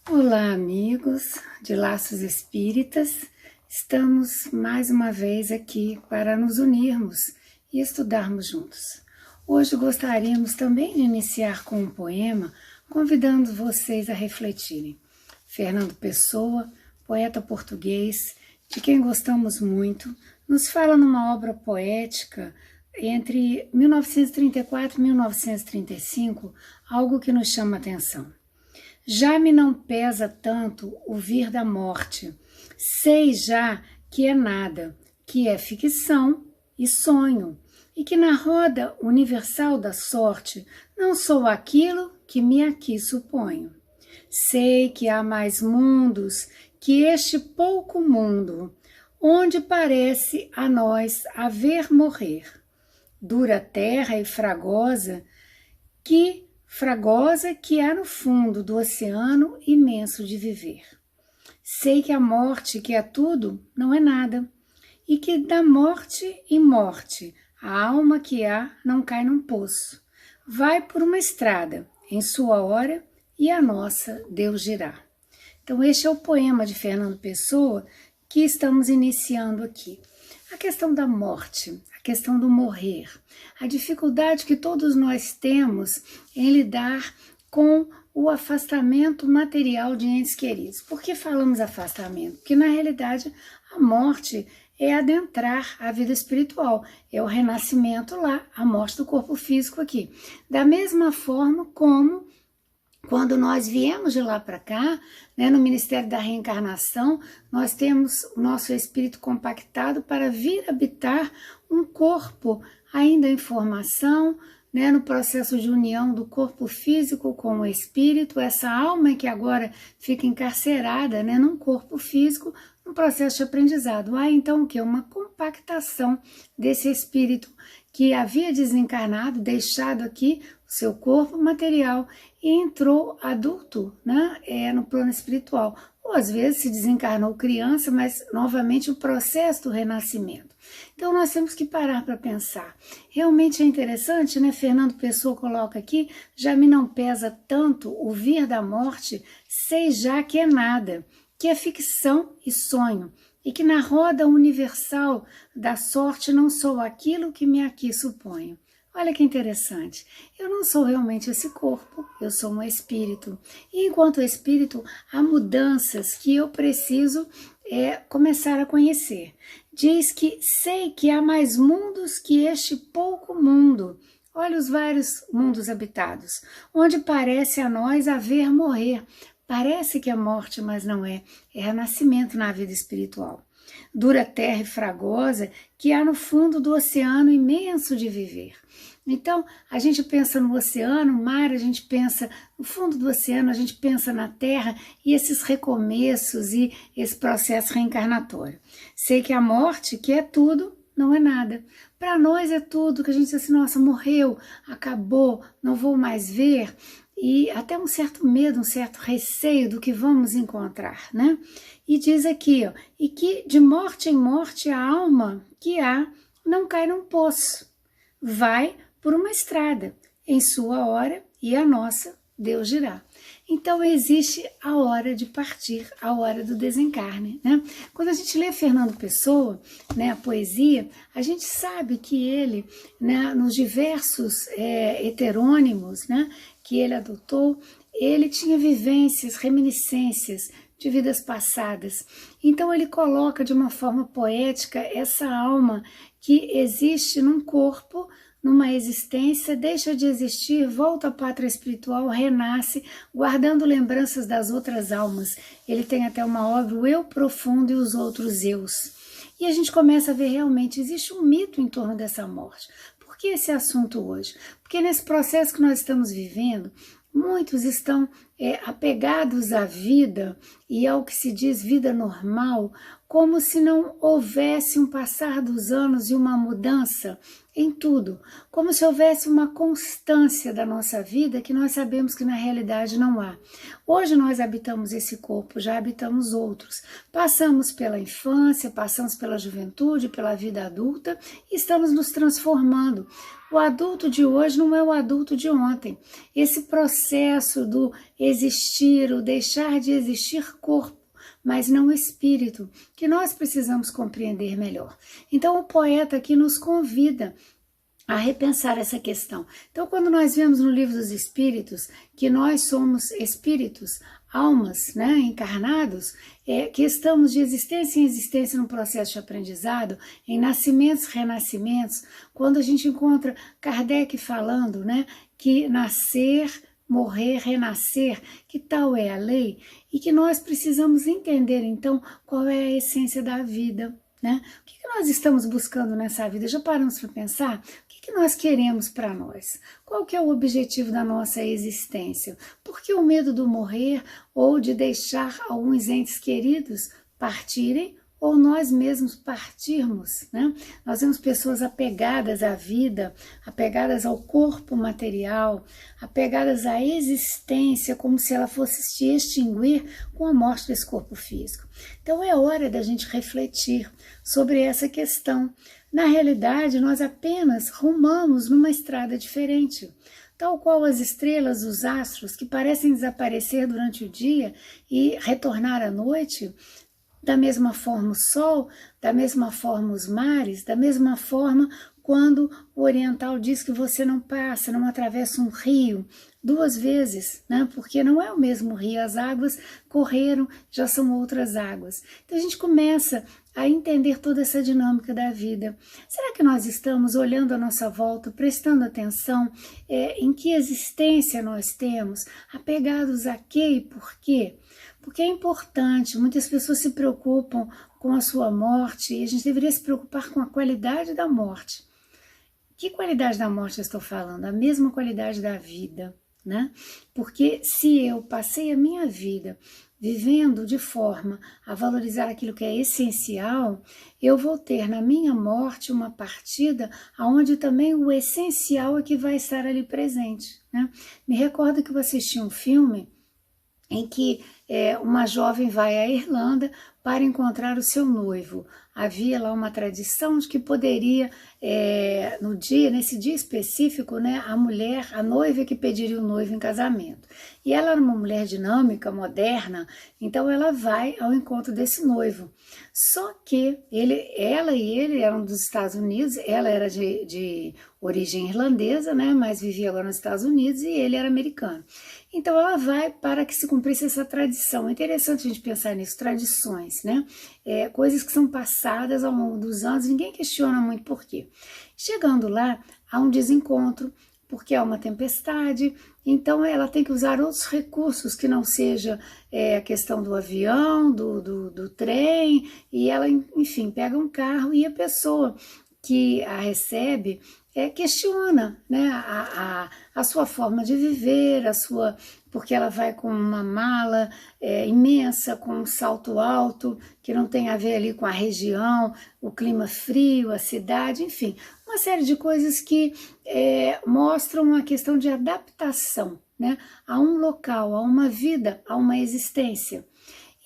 Olá, amigos de Laços Espíritas, estamos mais uma vez aqui para nos unirmos e estudarmos juntos. Hoje gostaríamos também de iniciar com um poema, convidando vocês a refletirem. Fernando Pessoa, poeta português, de quem gostamos muito, nos fala numa obra poética entre 1934 e 1935, algo que nos chama a atenção. Já me não pesa tanto o vir da morte, sei já que é nada, que é ficção e sonho, e que na roda universal da sorte não sou aquilo que me aqui suponho. Sei que há mais mundos que este pouco mundo, onde parece a nós haver morrer. Dura terra e fragosa que há no fundo do oceano imenso de viver. Sei que a morte, que é tudo, não é nada, e que da morte em morte, a alma que há não cai num poço. Vai por uma estrada, em sua hora, e a nossa Deus dirá. Então este é o poema de Fernando Pessoa que estamos iniciando aqui. A questão da morte, a questão do morrer, a dificuldade que todos nós temos em lidar com o afastamento material de entes queridos. Por que falamos afastamento? Porque na realidade a morte é adentrar a vida espiritual, é o renascimento lá, a morte do corpo físico aqui. Da mesma forma como quando nós viemos de lá para cá, no Ministério da Reencarnação, nós temos o nosso espírito compactado para vir habitar um corpo ainda em formação, no processo de união do corpo físico com o espírito, essa alma que agora fica encarcerada num corpo físico, um processo de aprendizado. Há então o que? Uma compactação desse espírito que havia desencarnado, deixado aqui o seu corpo material e entrou adulto, no plano espiritual. Ou às vezes se desencarnou criança, mas novamente o processo do renascimento. Então nós temos que parar para pensar. Realmente é interessante, Fernando Pessoa coloca aqui, já me não pesa tanto o vir da morte, sei já que é nada, que é ficção e sonho, e que na roda universal da sorte não sou aquilo que me aqui suponho. Olha que interessante, eu não sou realmente esse corpo, eu sou um espírito. E enquanto espírito, há mudanças que eu preciso começar a conhecer. Diz que sei que há mais mundos que este pouco mundo. Olha os vários mundos habitados, onde parece a nós haver morrer. Parece que é morte, mas não é. É renascimento na vida espiritual. Dura terra e fragosa que há no fundo do oceano imenso de viver. Então, a gente pensa no oceano, mar, a gente pensa no fundo do oceano, a gente pensa na terra e esses recomeços e esse processo reencarnatório. Sei que a morte, que é tudo, não é nada. Para nós é tudo, que a gente diz assim, nossa, morreu, acabou, não vou mais ver. E até um certo medo, um certo receio do que vamos encontrar, E diz aqui, e que de morte em morte a alma que há não cai num poço, vai por uma estrada, em sua hora e a nossa Deus dirá. Então existe a hora de partir, a hora do desencarne, Quando a gente lê Fernando Pessoa, a poesia, a gente sabe que ele, nos diversos heterônimos, que ele adotou, ele tinha vivências, reminiscências de vidas passadas. Então ele coloca de uma forma poética essa alma que existe num corpo, numa existência, deixa de existir, volta à pátria espiritual, renasce, guardando lembranças das outras almas. Ele tem até uma obra, o Eu Profundo e os Outros Eus. E a gente começa a ver realmente, existe um mito em torno dessa morte. Por que esse assunto hoje? Porque nesse processo que nós estamos vivendo, muitos estão apegados à vida e ao que se diz vida normal, como se não houvesse um passar dos anos e uma mudança em tudo, como se houvesse uma constância da nossa vida que nós sabemos que na realidade não há. Hoje nós habitamos esse corpo, já habitamos outros. Passamos pela infância, passamos pela juventude, pela vida adulta e estamos nos transformando. O adulto de hoje não é o adulto de ontem. Esse processo do existir, o deixar de existir corpo, mas não espírito, que nós precisamos compreender melhor. Então o poeta aqui nos convida a repensar essa questão. Então quando nós vemos no Livro dos Espíritos que nós somos espíritos, almas, né, encarnados, que estamos de existência em existência num processo de aprendizado, em nascimentos, renascimentos, quando a gente encontra Kardec falando, né, que nascer, morrer, renascer, que tal é a lei? E que nós precisamos entender, então, qual é a essência da vida, né? O que nós estamos buscando nessa vida? Já paramos para pensar? O que nós queremos para nós? Qual que é o objetivo da nossa existência? Por que o medo do morrer ou de deixar alguns entes queridos partirem ou nós mesmos partirmos, né? Nós vemos pessoas apegadas à vida, apegadas ao corpo material, apegadas à existência, como se ela fosse se extinguir com a morte desse corpo físico. Então é hora da gente refletir sobre essa questão. Na realidade, nós apenas rumamos numa estrada diferente. Tal qual as estrelas, os astros, que parecem desaparecer durante o dia e retornar à noite, da mesma forma o sol, da mesma forma os mares, da mesma forma quando o oriental diz que você não passa, não atravessa um rio 2 vezes, né? Porque não é o mesmo rio, as águas correram, já são outras águas. Então a gente começa a entender toda essa dinâmica da vida. Será que nós estamos olhando à nossa volta, prestando atenção em que existência nós temos, apegados a quê e por quê? Porque é importante, muitas pessoas se preocupam com a sua morte e a gente deveria se preocupar com a qualidade da morte. Que qualidade da morte eu estou falando? A mesma qualidade da vida, né? Porque se eu passei a minha vida vivendo de forma a valorizar aquilo que é essencial, eu vou ter na minha morte uma partida onde também o essencial é que vai estar ali presente, né? Me recordo que eu assisti um filme em que uma jovem vai à Irlanda para encontrar o seu noivo. Havia lá uma tradição de que poderia, nesse dia específico, né, a noiva que pediria o noivo em casamento. E ela era uma mulher dinâmica, moderna, então ela vai ao encontro desse noivo. Só que ela e ele eram dos Estados Unidos, ela era de origem irlandesa, né, mas vivia agora nos Estados Unidos, e ele era americano. Então ela vai para que se cumprisse essa tradição. É interessante a gente pensar nisso, tradições, né? Coisas que são passadas ao longo dos anos, ninguém questiona muito por quê. Chegando lá, há um desencontro, porque há uma tempestade, então ela tem que usar outros recursos que não seja a questão do avião, do trem, e ela, enfim, pega um carro e a pessoa que a recebe questiona, né, a sua forma de viver, porque ela vai com uma mala imensa, com um salto alto, que não tem a ver ali com a região, o clima frio, a cidade, enfim, uma série de coisas que mostram a questão de adaptação, né, a um local, a uma vida, a uma existência.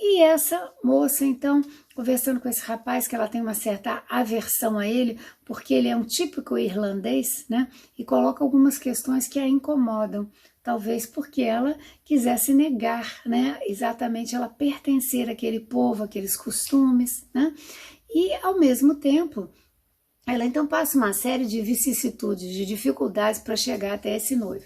E essa moça, então, conversando com esse rapaz, que ela tem uma certa aversão a ele, porque ele é um típico irlandês, né? E coloca algumas questões que a incomodam, talvez porque ela quisesse negar, né? Exatamente ela pertencer àquele povo, àqueles costumes, né? E, ao mesmo tempo, ela então passa uma série de vicissitudes, de dificuldades para chegar até esse noivo.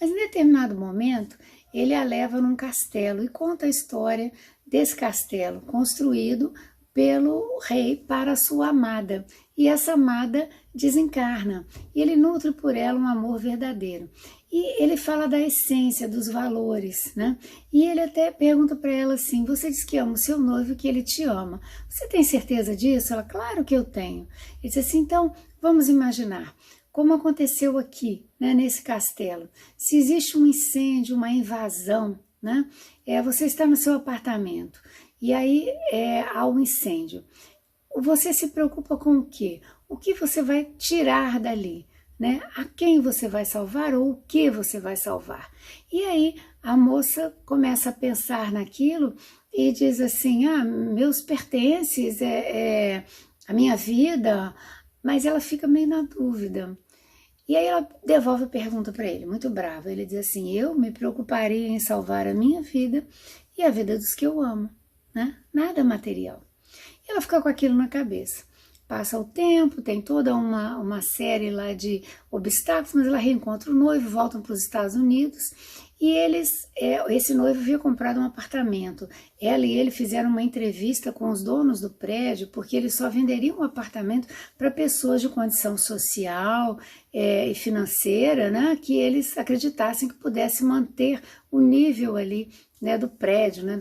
Mas, em determinado momento, ele a leva num castelo e conta a história desse castelo construído pelo rei para a sua amada. E essa amada desencarna. E ele nutre por ela um amor verdadeiro. E ele fala da essência, dos valores, né? E ele até pergunta para ela assim, você diz que ama o seu noivo e que ele te ama. Você tem certeza disso? Ela, claro que eu tenho. Ele disse assim, então vamos imaginar. Como aconteceu aqui, né, nesse castelo. Se existe um incêndio, uma invasão, né, você está no seu apartamento e aí há um incêndio. Você se preocupa com o quê? o que você vai tirar dali, né? A quem você vai salvar ou o que você vai salvar. E aí a moça começa a pensar naquilo e diz assim, meus pertences, a minha vida, mas ela fica meio na dúvida. E aí ela devolve a pergunta para ele, muito brava. Ele diz assim, eu me preocuparia em salvar a minha vida e a vida dos que eu amo, né? Nada material. E ela fica com aquilo na cabeça. Passa o tempo, tem toda uma série lá de obstáculos, mas ela reencontra o noivo, voltam para os Estados Unidos e esse noivo havia comprado um apartamento. Ela e ele fizeram uma entrevista com os donos do prédio, porque eles só venderiam um apartamento para pessoas de condição social e financeira, né, que eles acreditassem que pudesse manter o nível ali, né, do prédio, né,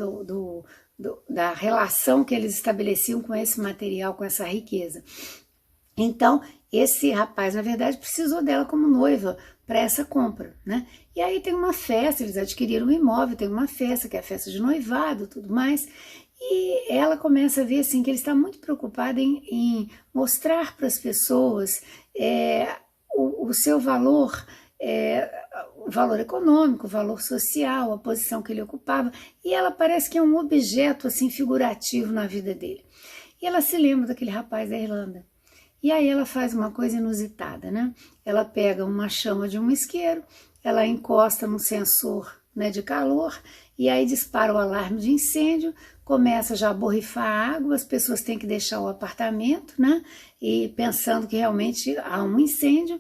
da relação que eles estabeleciam com esse material, com essa riqueza. Então, esse rapaz, na verdade, precisou dela como noiva para essa compra, né? E aí tem uma festa, eles adquiriram um imóvel, tem uma festa, que é a festa de noivado, tudo mais, e ela começa a ver, assim, que ele está muito preocupado em mostrar para as pessoas o seu valor, o valor econômico, o valor social, a posição que ele ocupava, e ela parece que é um objeto assim figurativo na vida dele. E ela se lembra daquele rapaz da Irlanda. E aí ela faz uma coisa inusitada, né? Ela pega uma chama de um isqueiro, ela encosta no sensor, né, de calor, e aí dispara o alarme de incêndio, começa já a borrifar água, as pessoas têm que deixar o apartamento, né? E pensando que realmente há um incêndio.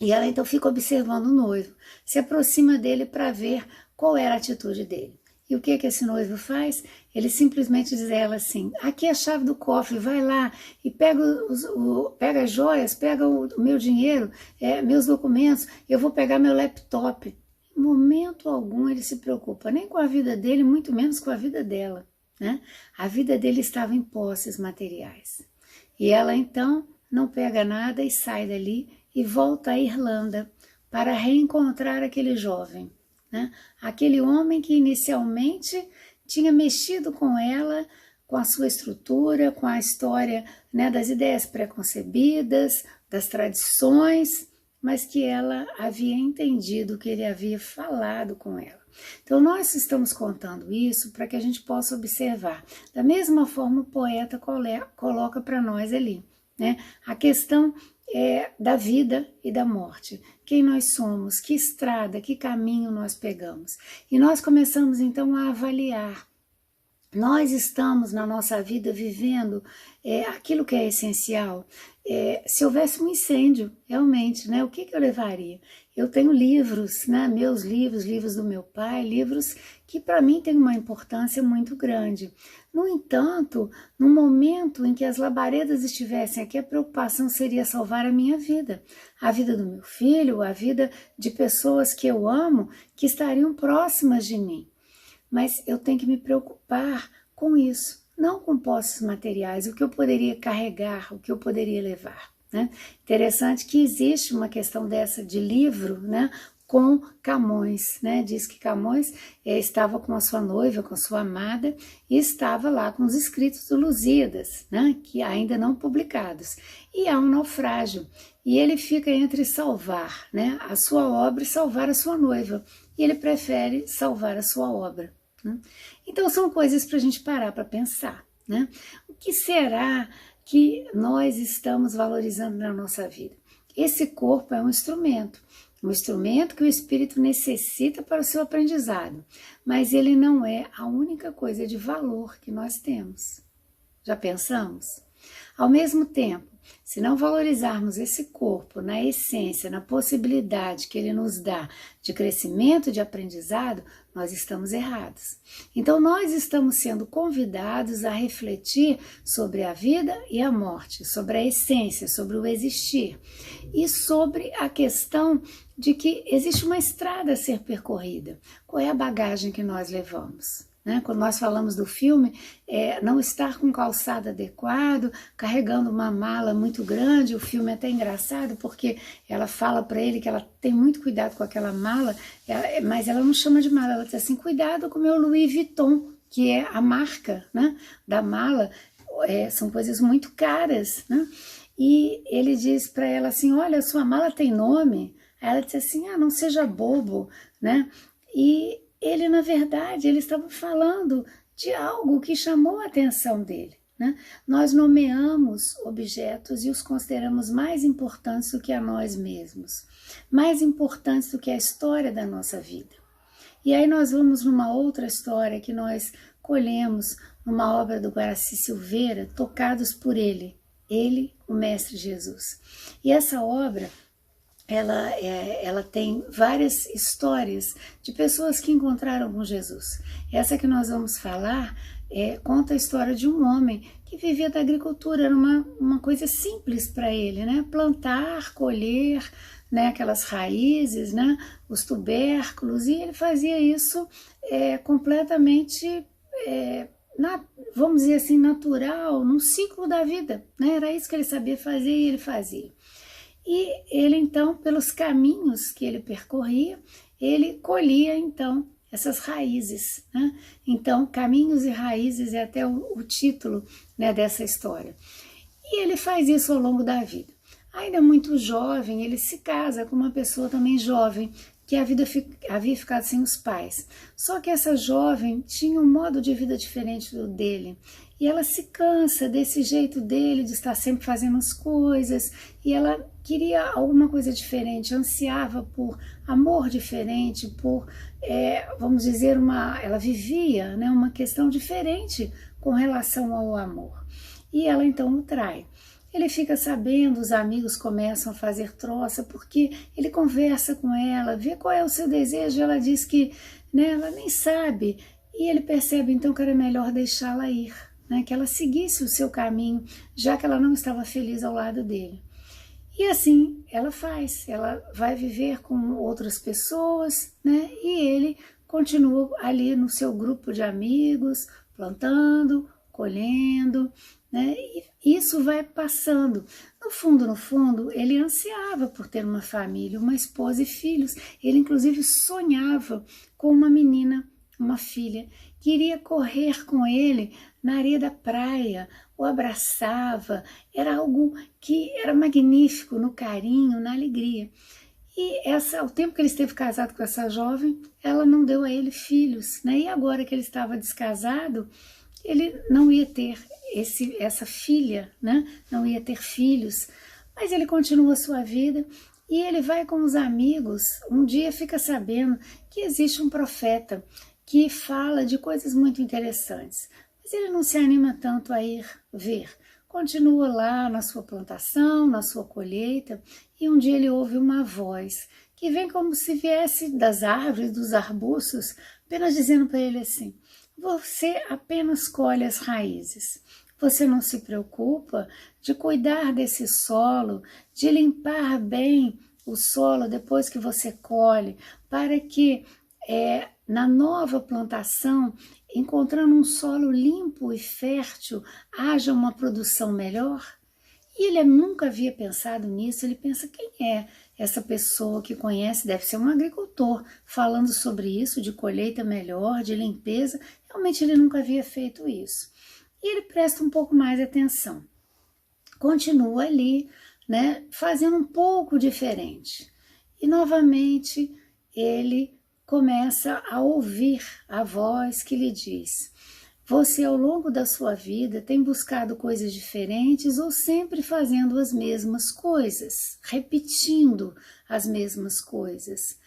E ela então fica observando o noivo, se aproxima dele para ver qual era a atitude dele. E o que esse noivo faz? Ele simplesmente diz a ela assim, aqui é a chave do cofre, vai lá e pega as joias, pega o meu dinheiro, meus documentos, eu vou pegar meu laptop. Em momento algum ele se preocupa, nem com a vida dele, muito menos com a vida dela, né? A vida dele estava em posses materiais. E ela então não pega nada e sai dali e volta à Irlanda para reencontrar aquele jovem, né? Aquele homem que inicialmente tinha mexido com ela, com a sua estrutura, com a história, né, das ideias preconcebidas, das tradições, mas que ela havia entendido, que ele havia falado com ela. Então nós estamos contando isso para que a gente possa observar. Da mesma forma o poeta coloca para nós ali, né, a questão da vida e da morte, quem nós somos, que estrada, que caminho nós pegamos. E nós começamos então a avaliar. Nós estamos na nossa vida vivendo aquilo que é essencial. Se houvesse um incêndio, realmente, né, o que eu levaria? Eu tenho livros, né, meus livros, livros do meu pai, livros que para mim têm uma importância muito grande. No entanto, no momento em que as labaredas estivessem aqui, a preocupação seria salvar a minha vida, a vida do meu filho, a vida de pessoas que eu amo, que estariam próximas de mim. Mas eu tenho que me preocupar com isso, não com posses materiais, o que eu poderia carregar, o que eu poderia levar, né? Interessante que existe uma questão dessa de livro, né, com Camões, né? Diz que Camões estava com a sua noiva, com a sua amada, e estava lá com os escritos do Lusíadas, né, que ainda não publicados. E há um naufrágio, e ele fica entre salvar, né, a sua obra e salvar a sua noiva, e ele prefere salvar a sua obra, né? Então são coisas para a gente parar para pensar, né? O que será que nós estamos valorizando na nossa vida? Esse corpo é um instrumento que o espírito necessita para o seu aprendizado, mas ele não é a única coisa de valor que nós temos. Já pensamos? Ao mesmo tempo, se não valorizarmos esse corpo na essência, na possibilidade que ele nos dá de crescimento, de aprendizado, nós estamos errados. Então nós estamos sendo convidados a refletir sobre a vida e a morte, sobre a essência, sobre o existir e sobre a questão de que existe uma estrada a ser percorrida. Qual é a bagagem que nós levamos? Né? Quando nós falamos do filme, não estar com calçado adequado, carregando uma mala muito grande, o filme é até engraçado porque ela fala para ele que ela tem muito cuidado com aquela mala, mas ela não chama de mala, ela diz assim, cuidado com o meu Louis Vuitton, que é a marca, né, da mala, são coisas muito caras, né? E ele diz para ela assim, olha, sua mala tem nome? Aí ela disse assim, não seja bobo, né? E ele, na verdade, ele estava falando de algo que chamou a atenção dele, né? Nós nomeamos objetos e os consideramos mais importantes do que a nós mesmos, mais importantes do que a história da nossa vida. E aí nós vamos numa outra história que nós colhemos numa obra do Guaraci Silveira, Tocados por Ele, o Mestre Jesus. E essa obra, ela tem várias histórias de pessoas que encontraram com Jesus. Essa que nós vamos falar conta a história de um homem que vivia da agricultura, era uma coisa simples para ele, né? Plantar, colher, né, aquelas raízes, né, os tubérculos, e ele fazia isso completamente, vamos dizer assim, natural, num ciclo da vida, né? Era isso que ele sabia fazer e ele fazia. E ele então, pelos caminhos que ele percorria, ele colhia então essas raízes, né? Então, Caminhos e Raízes é até o título, né, dessa história. E ele faz isso ao longo da vida. Ainda muito jovem, ele se casa com uma pessoa também jovem, que havia ficado sem os pais. Só que essa jovem tinha um modo de vida diferente do dele. E ela se cansa desse jeito dele, de estar sempre fazendo as coisas, e ela queria alguma coisa diferente, ansiava por amor diferente, por, vamos dizer, ela vivia, né, uma questão diferente com relação ao amor. E ela então o trai. Ele fica sabendo, os amigos começam a fazer troça, porque ele conversa com ela, vê qual é o seu desejo, ela diz que, né, ela nem sabe, e ele percebe então que era melhor deixá-la ir, né, que ela seguisse o seu caminho, já que ela não estava feliz ao lado dele. E assim ela faz, ela vai viver com outras pessoas, né, e ele continua ali no seu grupo de amigos, plantando, colhendo, né? E isso vai passando. No fundo, ele ansiava por ter uma família, uma esposa e filhos. Ele, inclusive, sonhava com uma menina, uma filha, que iria correr com ele na areia da praia, o abraçava. Era algo que era magnífico no carinho, na alegria. E ao tempo que ele esteve casado com essa jovem, ela não deu a ele filhos, né? E agora que ele estava descasado, ele não ia ter essa filha, né? Não ia ter filhos, mas ele continua a sua vida e ele vai com os amigos. Um dia fica sabendo que existe um profeta que fala de coisas muito interessantes, mas ele não se anima tanto a ir ver. Continua lá na sua plantação, na sua colheita, e um dia ele ouve uma voz que vem como se viesse das árvores, dos arbustos, apenas dizendo para ele assim: você apenas colhe as raízes. Você não se preocupa de cuidar desse solo, de limpar bem o solo depois que você colhe, para que na nova plantação, encontrando um solo limpo e fértil, haja uma produção melhor? E ele nunca havia pensado nisso. Ele pensa, quem é essa pessoa que conhece? Deve ser um agricultor falando sobre isso, de colheita melhor, de limpeza. Realmente ele nunca havia feito isso. E ele presta um pouco mais atenção. Continua ali, né, fazendo um pouco diferente. E novamente ele começa a ouvir a voz que lhe diz: você ao longo da sua vida tem buscado coisas diferentes ou sempre fazendo as mesmas coisas, repetindo as mesmas coisas?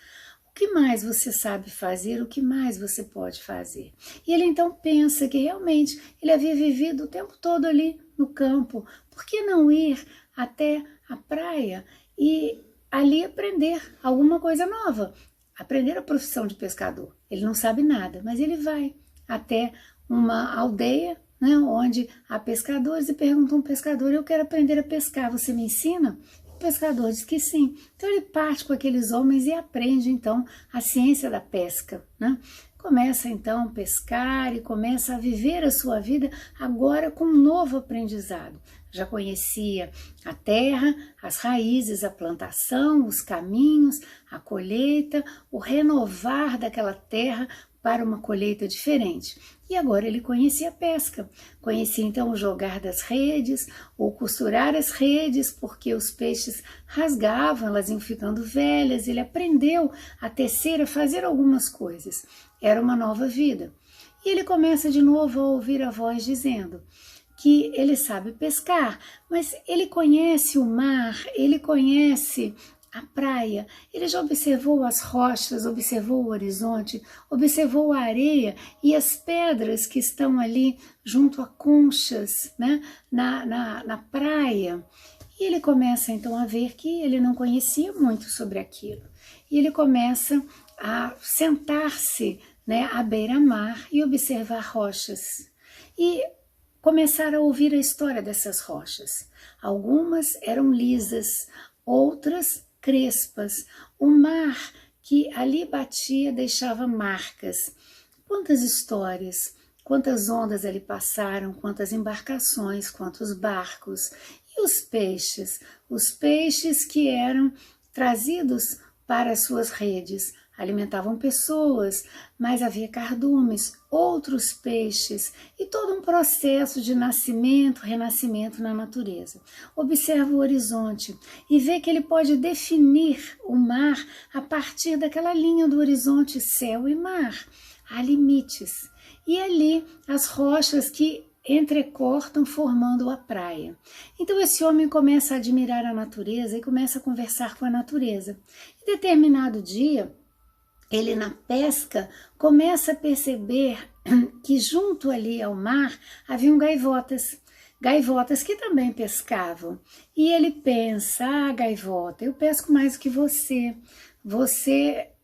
O que mais você sabe fazer? O que mais você pode fazer? E ele então pensa que realmente ele havia vivido o tempo todo ali no campo. Por que não ir até a praia e ali aprender alguma coisa nova? Aprender a profissão de pescador. Ele não sabe nada, mas ele vai até uma aldeia, né, onde há pescadores, e pergunta a um pescador: eu quero aprender a pescar, você me ensina? O pescador diz que sim. Então ele parte com aqueles homens e aprende então a ciência da pesca, né? Começa então a pescar e começa a viver a sua vida agora com um novo aprendizado. Já conhecia a terra, as raízes, a plantação, os caminhos, a colheita, o renovar daquela terra para uma colheita diferente. E agora ele conhecia a pesca, conhecia então o jogar das redes ou costurar as redes, porque os peixes rasgavam, elas iam ficando velhas. Ele aprendeu a tecer, a fazer algumas coisas. Era uma nova vida. E ele começa de novo a ouvir a voz dizendo que ele sabe pescar, mas ele conhece o mar, ele conhece a praia, ele já observou as rochas, observou o horizonte, observou a areia e as pedras que estão ali junto a conchas, né, na praia. E ele começa então a ver que ele não conhecia muito sobre aquilo. E ele começa a sentar-se, né, à beira-mar e observar rochas. E começar a ouvir a história dessas rochas. Algumas eram lisas, outras crespas. O mar que ali batia deixava marcas. Quantas histórias, quantas ondas ali passaram, quantas embarcações, quantos barcos. E os peixes que eram trazidos para as suas redes, alimentavam pessoas, mas havia cardumes, outros peixes e todo um processo de nascimento, renascimento na natureza. Observa o horizonte e vê que ele pode definir o mar a partir daquela linha do horizonte céu e mar. Há limites. E ali as rochas que entrecortam formando a praia. Então esse homem começa a admirar a natureza e começa a conversar com a natureza. Em determinado dia, ele na pesca começa a perceber que junto ali ao mar haviam gaivotas que também pescavam. E ele pensa, gaivota, eu pesco mais do que você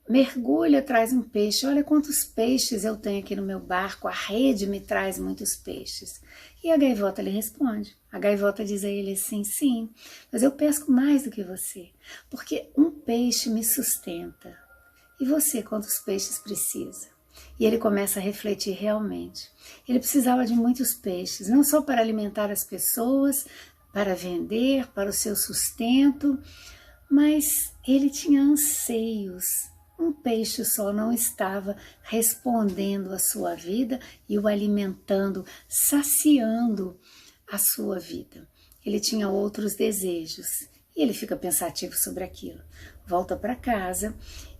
mergulha, traz um peixe, olha quantos peixes eu tenho aqui no meu barco, a rede me traz muitos peixes. E a gaivota lhe responde, a gaivota diz a ele assim, sim, mas eu pesco mais do que você, porque um peixe me sustenta. E você, quantos peixes precisa? E ele começa a refletir realmente. Ele precisava de muitos peixes, não só para alimentar as pessoas, para vender, para o seu sustento, mas ele tinha anseios. Um peixe só não estava respondendo à sua vida e o alimentando, saciando a sua vida. Ele tinha outros desejos e ele fica pensativo sobre aquilo. Volta para casa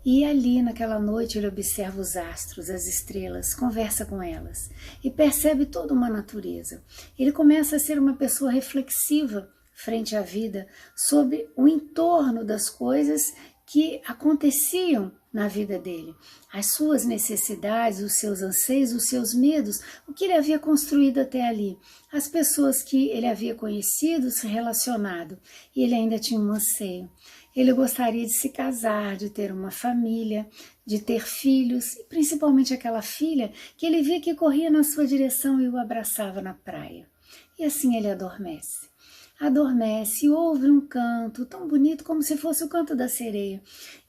e ali naquela noite ele observa os astros, as estrelas, conversa com elas e percebe toda uma natureza. Ele começa a ser uma pessoa reflexiva frente à vida, sobre o entorno das coisas que aconteciam na vida dele, as suas necessidades, os seus anseios, os seus medos, o que ele havia construído até ali, as pessoas que ele havia conhecido, se relacionado, e ele ainda tinha um anseio. Ele gostaria de se casar, de ter uma família, de ter filhos, e principalmente aquela filha que ele via que corria na sua direção e o abraçava na praia. E assim ele adormece. Adormece e ouve um canto tão bonito como se fosse o canto da sereia.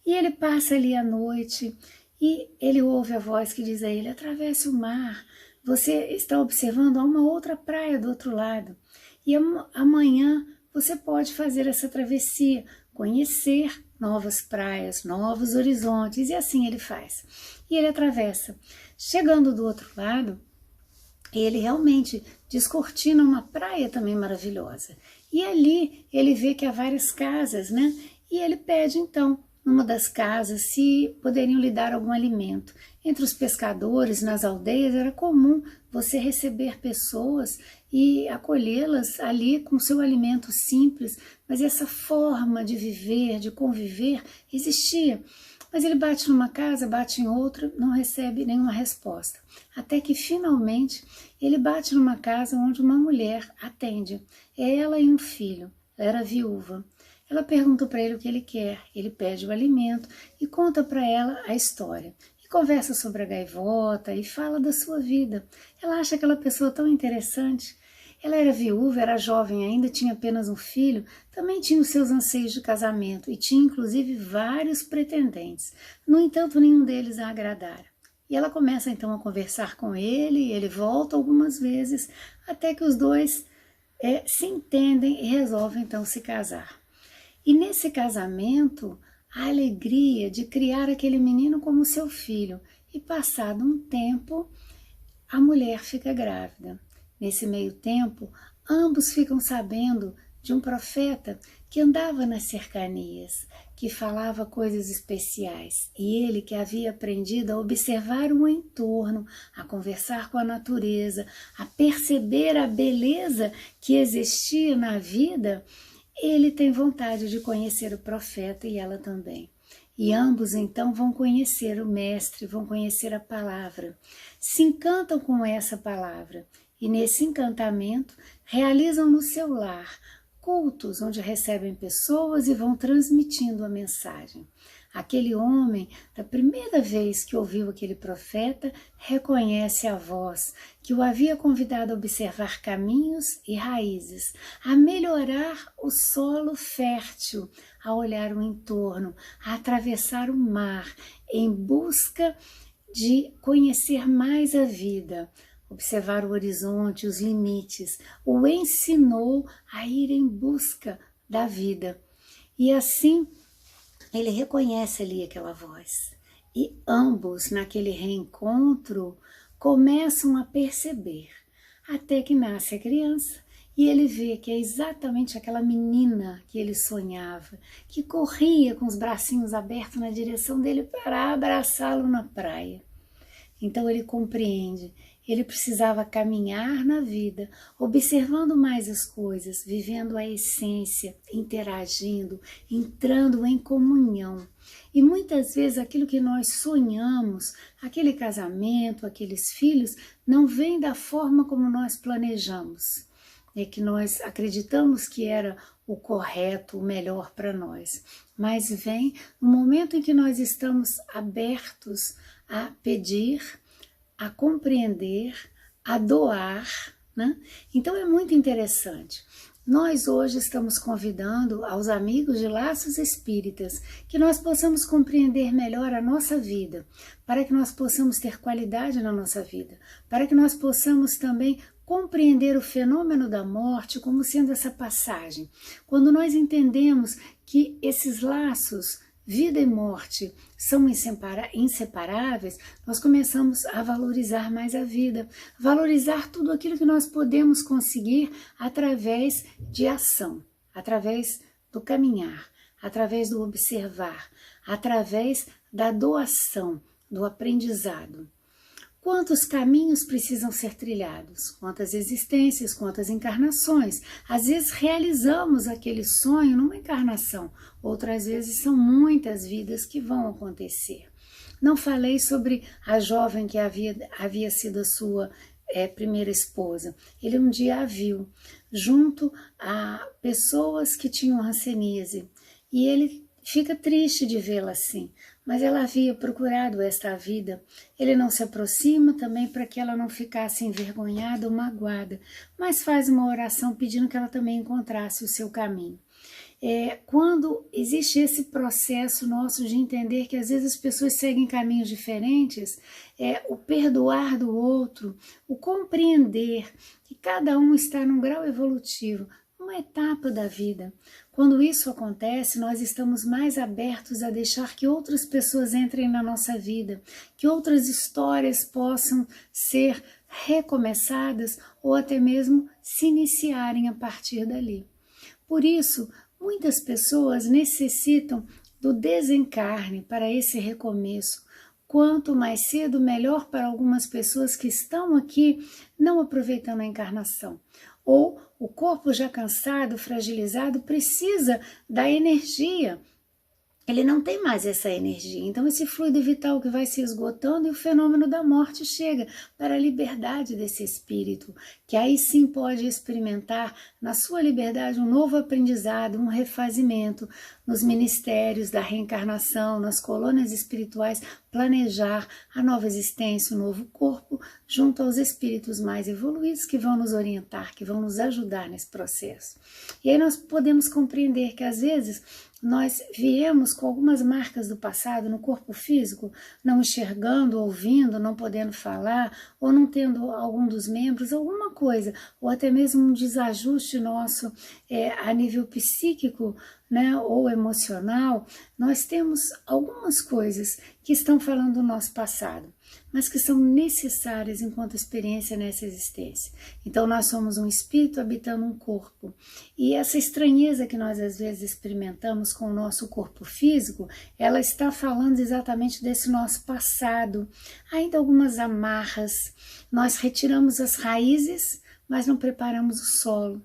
E ele passa ali a noite e ele ouve a voz que diz a ele, atravesse o mar, você está observando há uma outra praia do outro lado. E amanhã você pode fazer essa travessia, conhecer novas praias, novos horizontes, e assim ele faz. E ele atravessa. Chegando do outro lado, ele realmente descortina uma praia também maravilhosa. E ali ele vê que há várias casas, né? E ele pede então, numa das casas, se poderiam lhe dar algum alimento. Entre os pescadores, nas aldeias, era comum você receber pessoas e acolhê-las ali com seu alimento simples, mas essa forma de viver, de conviver, existia. Mas ele bate numa casa, bate em outra, não recebe nenhuma resposta. Até que finalmente ele bate numa casa onde uma mulher atende. É ela e um filho. Ela era viúva. Ela pergunta para ele o que ele quer. Ele pede o alimento e conta para ela a história. E conversa sobre a gaivota e fala da sua vida. Ela acha aquela pessoa tão interessante. Ela era viúva, era jovem ainda, tinha apenas um filho, também tinha os seus anseios de casamento e tinha inclusive vários pretendentes. No entanto, nenhum deles a agradara. E ela começa então a conversar com ele, e ele volta algumas vezes, até que os dois se entendem e resolvem então se casar. E nesse casamento, a alegria de criar aquele menino como seu filho e passado um tempo, a mulher fica grávida. Nesse meio tempo, ambos ficam sabendo de um profeta que andava nas cercanias, que falava coisas especiais, e ele que havia aprendido a observar o entorno, a conversar com a natureza, a perceber a beleza que existia na vida, ele tem vontade de conhecer o profeta e ela também. E ambos então vão conhecer o mestre, vão conhecer a palavra, se encantam com essa palavra e nesse encantamento realizam no seu lar cultos onde recebem pessoas e vão transmitindo a mensagem. Aquele homem, da primeira vez que ouviu aquele profeta, reconhece a voz que o havia convidado a observar caminhos e raízes, a melhorar o solo fértil, a olhar o entorno, a atravessar o mar em busca de conhecer mais a vida, observar o horizonte, os limites, o ensinou a ir em busca da vida. E assim, ele reconhece ali aquela voz. E ambos, naquele reencontro, começam a perceber, até que nasce a criança. E ele vê que é exatamente aquela menina que ele sonhava, que corria com os bracinhos abertos na direção dele para abraçá-lo na praia. Então ele compreende, ele precisava caminhar na vida, observando mais as coisas, vivendo a essência, interagindo, entrando em comunhão. E muitas vezes aquilo que nós sonhamos, aquele casamento, aqueles filhos, não vem da forma como nós planejamos. É que nós acreditamos que era o correto, o melhor para nós. Mas vem no momento em que nós estamos abertos a pedir, a compreender, a doar, né? Então é muito interessante. Nós hoje estamos convidando aos amigos de Laços Espíritas que nós possamos compreender melhor a nossa vida, para que nós possamos ter qualidade na nossa vida, para que nós possamos também compreender o fenômeno da morte como sendo essa passagem. Quando nós entendemos que esses laços, vida e morte, são inseparáveis, nós começamos a valorizar mais a vida, valorizar tudo aquilo que nós podemos conseguir através de ação, através do caminhar, através do observar, através da doação, do aprendizado. Quantos caminhos precisam ser trilhados? Quantas existências, quantas encarnações? Às vezes realizamos aquele sonho numa encarnação, outras vezes são muitas vidas que vão acontecer. Não falei sobre a jovem que havia sido a sua primeira esposa. Ele um dia a viu junto a pessoas que tinham hanseníase e ele fica triste de vê-la assim, mas ela havia procurado esta vida. Ele não se aproxima também para que ela não ficasse envergonhada ou magoada, mas faz uma oração pedindo que ela também encontrasse o seu caminho. Quando existe esse processo nosso de entender que às vezes as pessoas seguem caminhos diferentes, o perdoar do outro, o compreender que cada um está num grau evolutivo, uma etapa da vida. Quando isso acontece, nós estamos mais abertos a deixar que outras pessoas entrem na nossa vida, que outras histórias possam ser recomeçadas ou até mesmo se iniciarem a partir dali. Por isso, muitas pessoas necessitam do desencarne para esse recomeço. Quanto mais cedo, melhor para algumas pessoas que estão aqui não aproveitando a encarnação. Ou o corpo já cansado, fragilizado, precisa da energia. Ele não tem mais essa energia. Então esse fluido vital que vai se esgotando e o fenômeno da morte chega para a liberdade desse espírito, que aí sim pode experimentar na sua liberdade um novo aprendizado, um refazimento nos ministérios da reencarnação, nas colônias espirituais, planejar a nova existência, o novo corpo, junto aos espíritos mais evoluídos que vão nos orientar, que vão nos ajudar nesse processo. E aí nós podemos compreender que às vezes nós viemos com algumas marcas do passado no corpo físico, não enxergando, ouvindo, não podendo falar, ou não tendo algum dos membros, alguma coisa, ou até mesmo um desajuste nosso a nível psíquico, né, ou emocional, nós temos algumas coisas que estão falando do nosso passado, mas que são necessárias enquanto experiência nessa existência. Então nós somos um espírito habitando um corpo, e essa estranheza que nós às vezes experimentamos com o nosso corpo físico, ela está falando exatamente desse nosso passado. Ainda algumas amarras, nós retiramos as raízes, mas não preparamos o solo.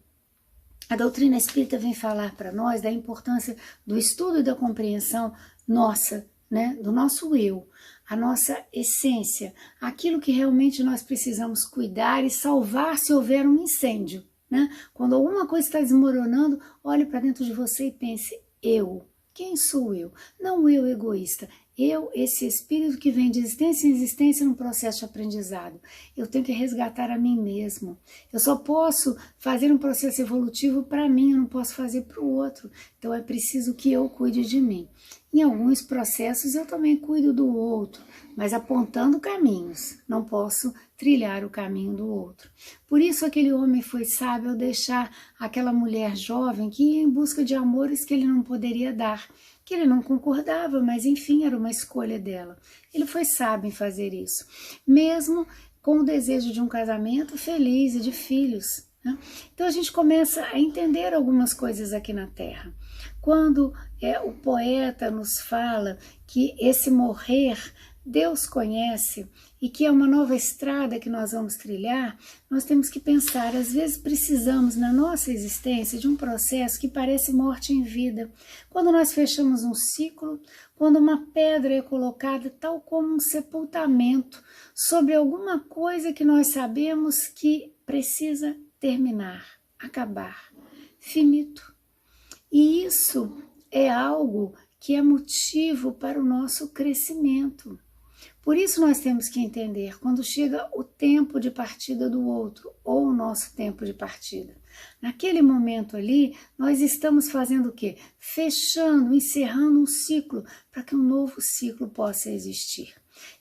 A doutrina espírita vem falar para nós da importância do estudo e da compreensão nossa, né, do nosso eu, a nossa essência, aquilo que realmente nós precisamos cuidar e salvar se houver um incêndio, né? Quando alguma coisa está desmoronando, olhe para dentro de você e pense: eu, quem sou eu? Não eu egoísta, eu, esse espírito que vem de existência em existência num processo de aprendizado. Eu tenho que resgatar a mim mesmo. Eu só posso fazer um processo evolutivo para mim, eu não posso fazer para o outro. Então é preciso que eu cuide de mim. Em alguns processos eu também cuido do outro, mas apontando caminhos. Não posso trilhar o caminho do outro. Por isso aquele homem foi sábio ao deixar aquela mulher jovem que ia em busca de amores que ele não poderia dar, que ele não concordava, mas enfim, era uma escolha dela. Ele foi sábio em fazer isso, mesmo com o desejo de um casamento feliz e de filhos, né? Então a gente começa a entender algumas coisas aqui na Terra. Quando o poeta nos fala que esse morrer Deus conhece e que é uma nova estrada que nós vamos trilhar, nós temos que pensar, às vezes precisamos na nossa existência de um processo que parece morte em vida. Quando nós fechamos um ciclo, quando uma pedra é colocada tal como um sepultamento sobre alguma coisa que nós sabemos que precisa terminar, acabar, finito. E isso é algo que é motivo para o nosso crescimento. Por isso nós temos que entender quando chega o tempo de partida do outro ou o nosso tempo de partida. Naquele momento ali, nós estamos fazendo o quê? Fechando, encerrando um ciclo para que um novo ciclo possa existir.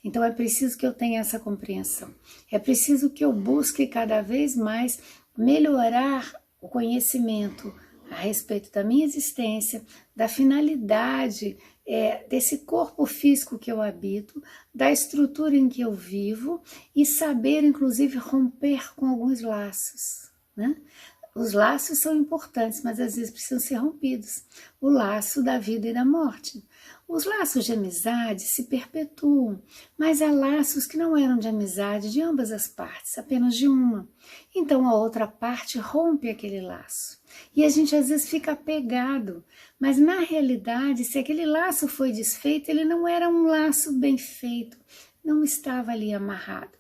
Então é preciso que eu tenha essa compreensão. É preciso que eu busque cada vez mais melhorar o conhecimento a respeito da minha existência, da finalidade desse corpo físico que eu habito, da estrutura em que eu vivo e saber, inclusive, romper com alguns laços, né? Os laços são importantes, mas às vezes precisam ser rompidos. O laço da vida e da morte. Os laços de amizade se perpetuam, mas há laços que não eram de amizade de ambas as partes, apenas de uma. Então a outra parte rompe aquele laço. E a gente às vezes fica apegado, mas na realidade, se aquele laço foi desfeito, ele não era um laço bem feito, não estava ali amarrado.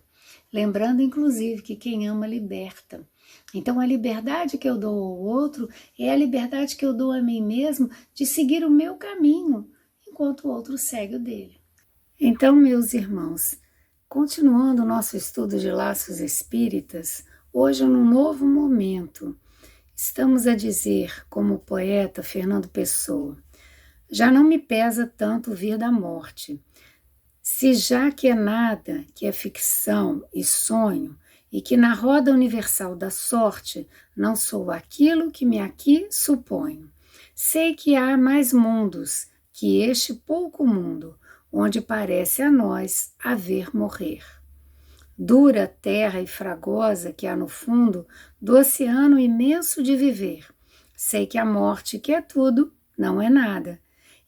Lembrando, inclusive, que quem ama liberta. Então a liberdade que eu dou ao outro é a liberdade que eu dou a mim mesmo de seguir o meu caminho, enquanto o outro segue o dele. Então, meus irmãos, continuando o nosso estudo de laços espíritas, hoje num novo momento, estamos a dizer, como o poeta Fernando Pessoa: já não me pesa tanto vir da morte, se já que é nada, que é ficção e sonho, e que na roda universal da sorte não sou aquilo que me aqui suponho. Sei que há mais mundos que este pouco mundo, onde parece a nós haver morrer. Dura terra e fragosa que há no fundo do oceano imenso de viver. Sei que a morte, que é tudo, não é nada,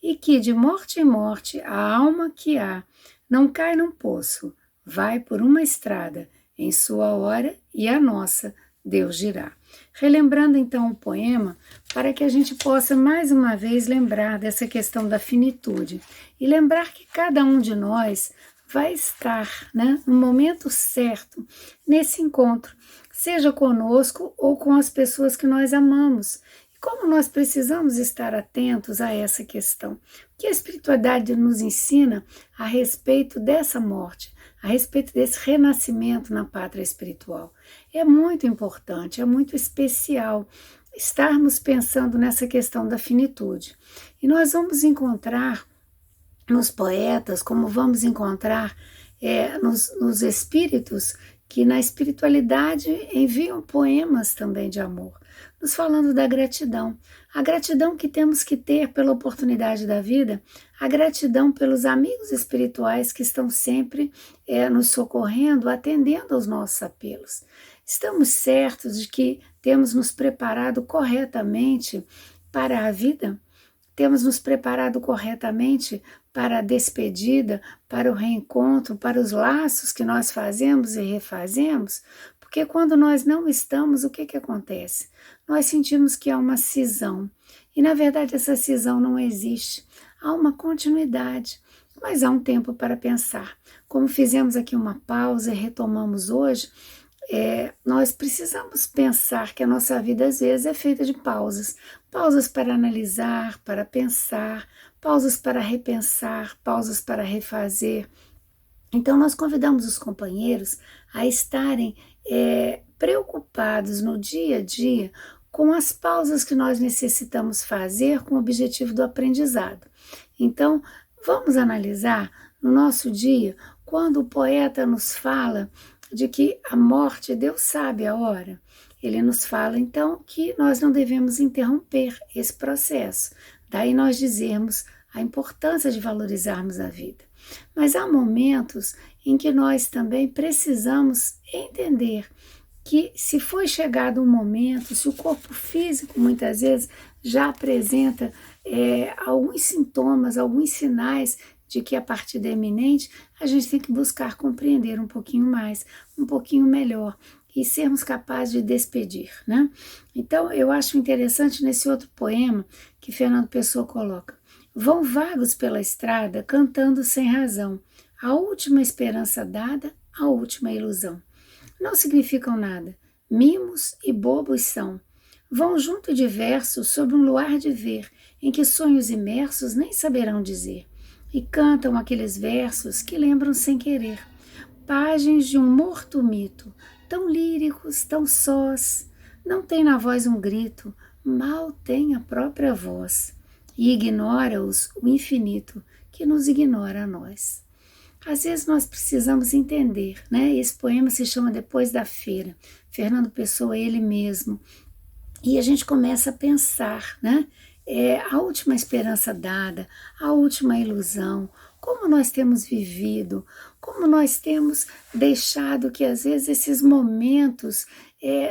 e que de morte em morte a alma que há não cai num poço, vai por uma estrada, em sua hora e a nossa Deus dirá. Relembrando então o poema, para que a gente possa mais uma vez lembrar dessa questão da finitude e lembrar que cada um de nós vai estar, né, no momento certo nesse encontro, seja conosco ou com as pessoas que nós amamos. E como nós precisamos estar atentos a essa questão, que a espiritualidade nos ensina a respeito dessa morte, a respeito desse renascimento na pátria espiritual. É muito importante, é muito especial estarmos pensando nessa questão da finitude. E nós vamos encontrar nos poetas, como vamos encontrar nos espíritos, que na espiritualidade enviam poemas também de amor. nos falando da gratidão. A gratidão que temos que ter pela oportunidade da vida, a gratidão pelos amigos espirituais que estão sempre nos socorrendo, atendendo aos nossos apelos. Estamos certos de que temos nos preparado corretamente para a vida? Temos nos preparado corretamente para a despedida, para o reencontro, para os laços que nós fazemos e refazemos? Porque quando nós não estamos, o que acontece? Nós sentimos que há uma cisão. E na verdade essa cisão não existe. Há uma continuidade, mas há um tempo para pensar. Como fizemos aqui uma pausa e retomamos hoje, nós precisamos pensar que a nossa vida às vezes é feita de pausas. Pausas para analisar, para pensar, pausas para repensar, pausas para refazer. Então nós convidamos os companheiros a estarem preocupados no dia a dia com as pausas que nós necessitamos fazer com o objetivo do aprendizado. Então vamos analisar no nosso dia quando o poeta nos fala de que a morte, Deus sabe a hora. Ele nos fala, então, que nós não devemos interromper esse processo. Daí nós dizermos a importância de valorizarmos a vida. Mas há momentos em que nós também precisamos entender que se foi chegado um momento, se o corpo físico muitas vezes já apresenta alguns sintomas, alguns sinais de que a partida é iminente, a gente tem que buscar compreender um pouquinho mais, um pouquinho melhor e sermos capazes de despedir, né? Então, eu acho interessante nesse outro poema que Fernando Pessoa coloca: vão vagos pela estrada cantando sem razão, a última esperança dada, a última ilusão. Não significam nada, mimos e bobos são. Vão junto de versos sob um luar de ver, em que sonhos imersos nem saberão dizer. E cantam aqueles versos que lembram sem querer, páginas de um morto mito, tão líricos, tão sós, não tem na voz um grito, mal tem a própria voz, e ignora-os o infinito, que nos ignora a nós. Às vezes nós precisamos entender, né? Esse poema se chama Depois da Feira, Fernando Pessoa, ele mesmo, e a gente começa a pensar, né? A última esperança dada, a última ilusão, como nós temos vivido, como nós temos deixado que às vezes esses momentos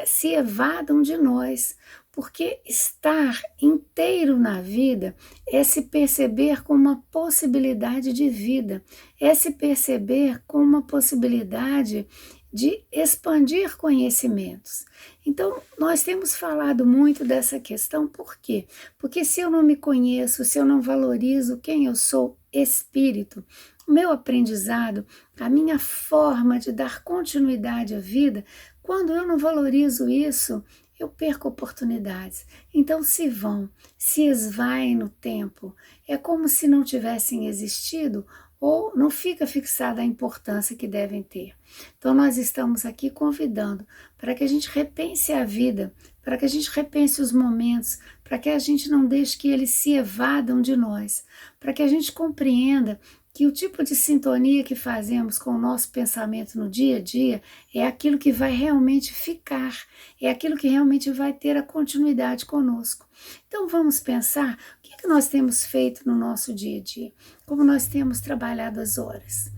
se evadam de nós, porque estar inteiro na vida é se perceber como uma possibilidade de vida, é se perceber como uma possibilidade de expandir conhecimentos. Então, nós temos falado muito dessa questão, por quê? Porque se eu não me conheço, se eu não valorizo quem eu sou, espírito, o meu aprendizado, a minha forma de dar continuidade à vida, quando eu não valorizo isso, eu perco oportunidades. Então se vão, se esvaem no tempo, é como se não tivessem existido ou não fica fixada a importância que devem ter. Então nós estamos aqui convidando para que a gente repense a vida, para que a gente repense os momentos, para que a gente não deixe que eles se evadam de nós, para que a gente compreenda que o tipo de sintonia que fazemos com o nosso pensamento no dia a dia é aquilo que vai realmente ficar, é aquilo que realmente vai ter a continuidade conosco. Então vamos pensar o que nós temos feito no nosso dia a dia, como nós temos trabalhado as horas.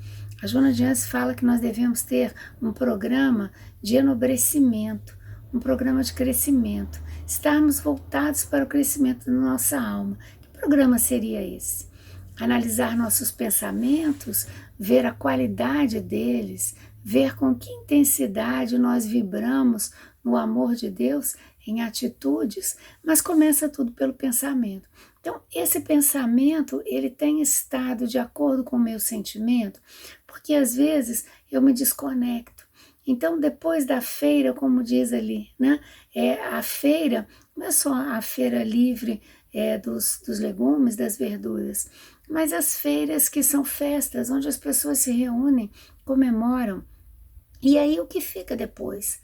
A Joana de Anjos fala que nós devemos ter um programa de enobrecimento, um programa de crescimento, estarmos voltados para o crescimento da nossa alma. Que programa seria esse? Analisar nossos pensamentos, ver a qualidade deles, ver com que intensidade nós vibramos no amor de Deus em atitudes, mas começa tudo pelo pensamento. Então, esse pensamento, ele tem estado de acordo com o meu sentimento, porque às vezes eu me desconecto. Então, depois da feira, como diz ali, né? A feira não é só a feira livre dos legumes, das verduras, mas as feiras que são festas, onde as pessoas se reúnem, comemoram. E aí o que fica depois?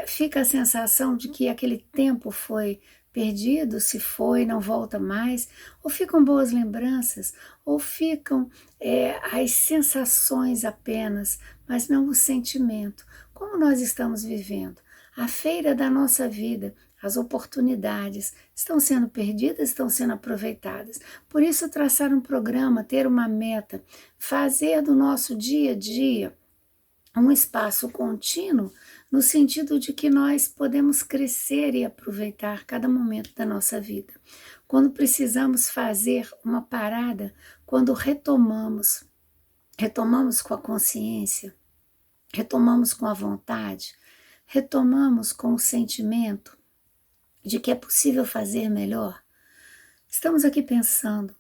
Fica a sensação de que aquele tempo foi perdido, se foi, não volta mais, ou ficam boas lembranças, ou ficam as sensações apenas, mas não o sentimento. Como nós estamos vivendo? A feira da nossa vida, as oportunidades estão sendo perdidas, estão sendo aproveitadas. Por isso, traçar um programa, ter uma meta, fazer do nosso dia a dia um espaço contínuo, no sentido de que nós podemos crescer e aproveitar cada momento da nossa vida. Quando precisamos fazer uma parada, quando retomamos com a consciência, retomamos com a vontade, retomamos com o sentimento de que é possível fazer melhor, estamos aqui pensando,